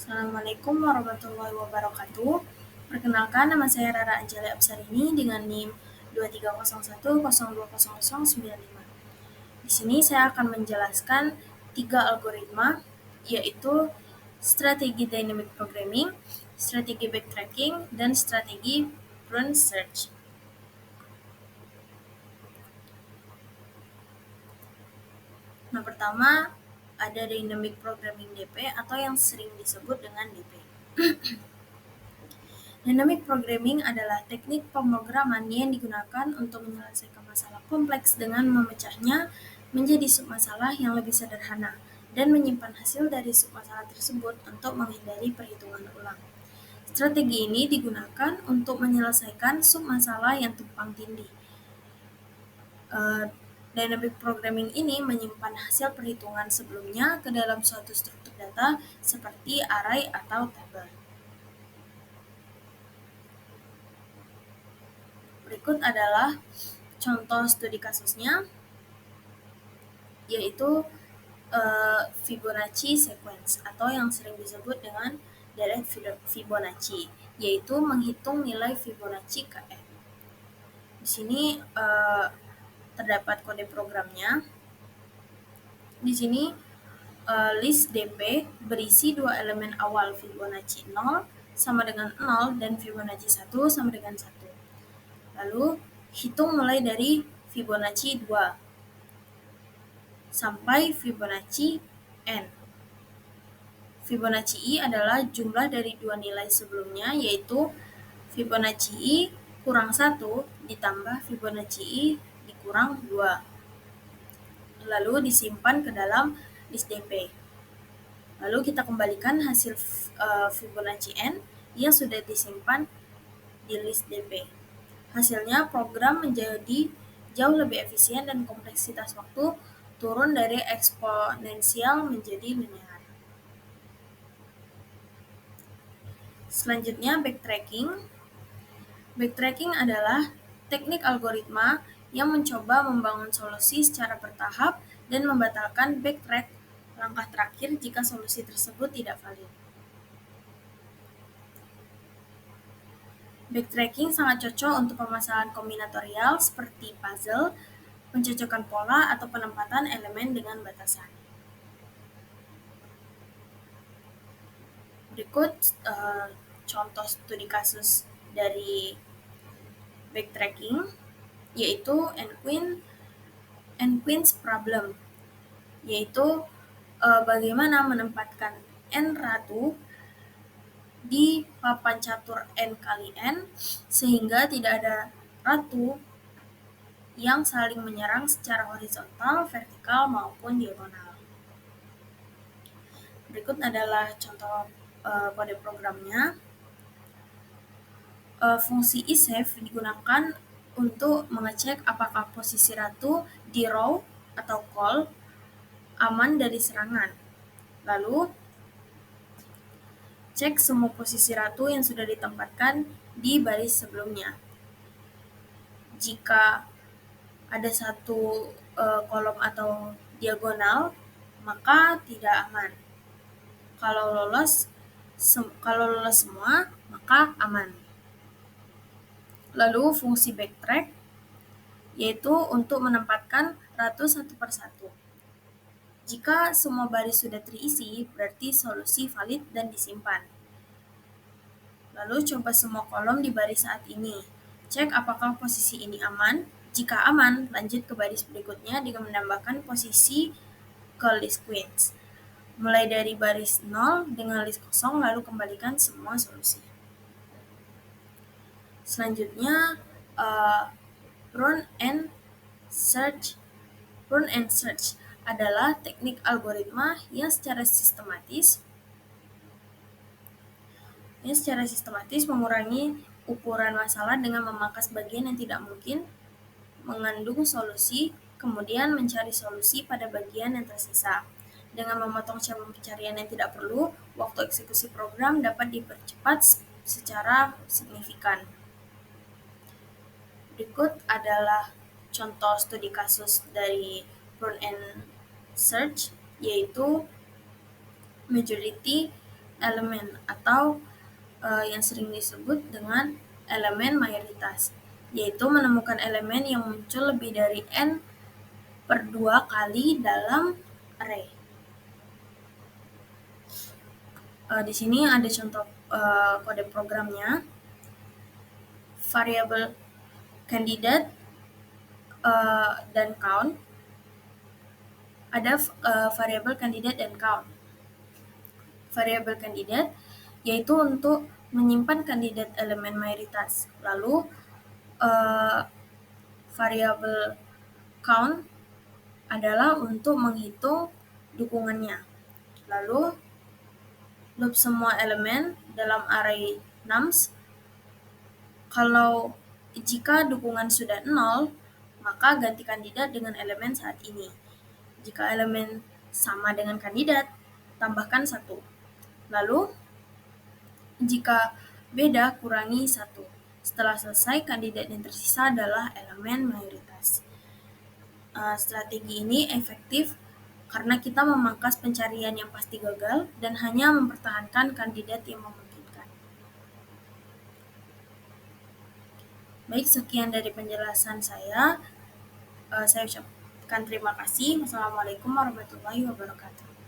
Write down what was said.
Assalamualaikum warahmatullahi wabarakatuh. Perkenalkan, nama saya Rara Anjali Absarini dengan NIM 23010200095. Di sini saya akan menjelaskan 3 algoritma, yaitu strategi dynamic programming, strategi backtracking, dan strategi Bruin search. Nah, pertama ada dynamic programming DP atau yang sering disebut dengan DP. Dynamic programming adalah teknik pemrograman yang digunakan untuk menyelesaikan masalah kompleks dengan memecahnya menjadi submasalah yang lebih sederhana dan menyimpan hasil dari submasalah tersebut untuk menghindari perhitungan ulang. Strategi ini digunakan untuk menyelesaikan submasalah yang tumpang tindih. Dynamic programming ini menyimpan hasil perhitungan sebelumnya ke dalam suatu struktur data seperti array atau tabel. Berikut adalah contoh studi kasusnya, yaitu Fibonacci sequence atau yang sering disebut dengan direct Fibonacci, yaitu menghitung nilai Fibonacci Kn. Di sini terdapat kode programnya. Di sini list DP berisi 2 elemen awal Fibonacci 0 sama dengan 0 dan Fibonacci 1 sama dengan 1. Lalu hitung mulai dari Fibonacci 2 sampai Fibonacci n. Fibonacci i adalah jumlah dari dua nilai sebelumnya, yaitu Fibonacci i kurang 1 ditambah Fibonacci i dikurang 2. Lalu disimpan ke dalam list DP. Lalu kita kembalikan hasil Fibonacci n yang sudah disimpan di list DP. Hasilnya program menjadi jauh lebih efisien dan kompleksitas waktu turun dari eksponensial menjadi linear. Selanjutnya backtracking. Backtracking adalah teknik algoritma yang mencoba membangun solusi secara bertahap dan membatalkan backtrack langkah terakhir jika solusi tersebut tidak valid. Backtracking sangat cocok untuk permasalahan kombinatorial seperti puzzle, pencocokan pola, atau penempatan elemen dengan batasan. Berikut contoh studi kasus dari backtracking, yaitu N-Queen's problem, yaitu bagaimana menempatkan N ratu di papan catur N kali N sehingga tidak ada ratu yang saling menyerang secara horizontal, vertikal, maupun diagonal. Berikut adalah contoh kode programnya. Fungsi isave digunakan untuk mengecek apakah posisi ratu di row atau call aman dari serangan. Lalu, cek semua posisi ratu yang sudah ditempatkan di baris sebelumnya. Jika ada satu kolom atau diagonal, maka tidak aman. Kalau lolos semua, maka aman. Lalu fungsi backtrack, yaitu untuk menempatkan ratu satu per satu. Jika semua baris sudah terisi, berarti solusi valid dan disimpan. Lalu coba semua kolom di baris saat ini. Cek apakah posisi ini aman. Jika aman, lanjut ke baris berikutnya dengan menambahkan posisi ke list queens. Mulai dari baris 0 dengan list kosong, lalu kembalikan semua solusi. Selanjutnya, run and search. Run and search adalah teknik algoritma yang secara sistematis mengurangi ukuran masalah dengan memangkas bagian yang tidak mungkin mengandung solusi, kemudian mencari solusi pada bagian yang tersisa. Dengan memotong cabang pencarian yang tidak perlu, waktu eksekusi program dapat dipercepat secara signifikan. Berikut adalah contoh studi kasus dari run and search, yaitu majority elemen atau yang sering disebut dengan elemen mayoritas, yaitu menemukan elemen yang muncul lebih dari N per 2 kali dalam array. Di sini ada contoh kode programnya. Variabel candidate dan count. Ada variabel candidate dan count. Variabel candidate yaitu untuk menyimpan kandidat elemen mayoritas. Lalu variabel count adalah untuk menghitung dukungannya. Lalu loop semua elemen dalam array nums. Kalau jika dukungan sudah 0, maka ganti kandidat dengan elemen saat ini. Jika elemen sama dengan kandidat, tambahkan 1. Lalu, jika beda, kurangi 1. Setelah selesai, kandidat yang tersisa adalah elemen mayoritas. Strategi ini efektif karena kita memangkas pencarian yang pasti gagal dan hanya mempertahankan kandidat yang memungkinkan. Baik, sekian dari penjelasan saya. Saya ucapkan terima kasih. Wassalamualaikum warahmatullahi wabarakatuh.